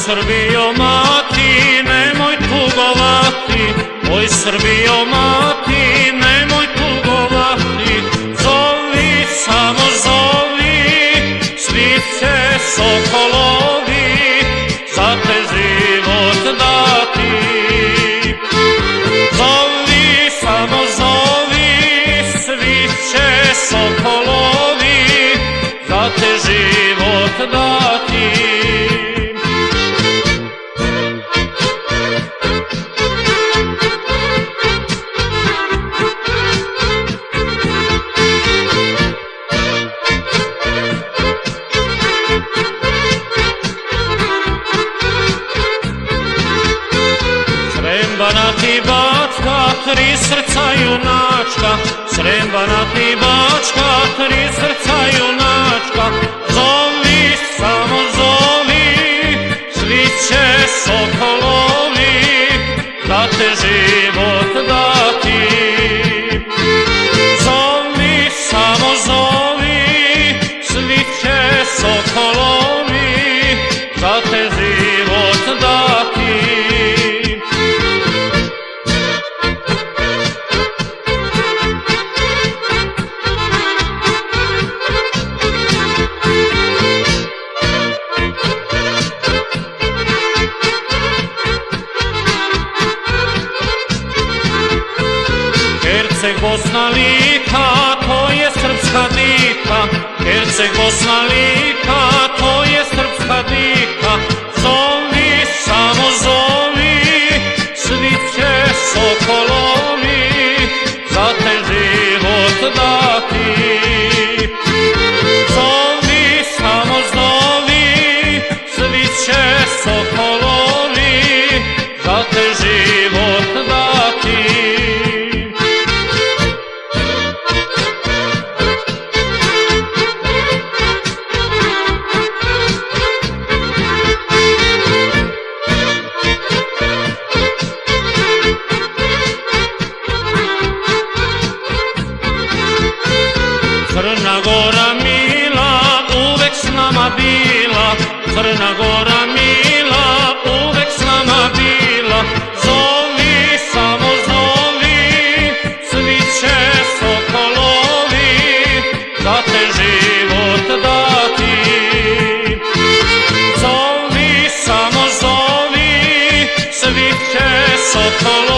Srbijo mati, nemoj tugovati, oj Srbijo mati, nemoj tugovati, zovi, samo zovi, svi će sokolovi za te život dati. Zovi, samo zovi, svi će sokolovi za te život dati. Banati Bačka, tri srca junačka, Srem, Banati Bačka, tri srca junačka, zovi, samo zovi, svi će sokolovi da te život dati. Zovi, samo zovi, svi će sokolovi da te život dati. Herceg, Bosna, Lika, to je srpska dika. Herceg, Bosna, Lika, to je srpska dika. Zovi, samo zovi, svi će sokolovi za te život dati. Zovi, samo zovi, svi će sokolovi za te život dati. Crna Gora mila, uvek s nama bila, Crna Gora mila, uvek s nama bila. Zovi, samo zovi, svi će sokolovi za te život dati. Zovi, samo zovi, svi će sokolovi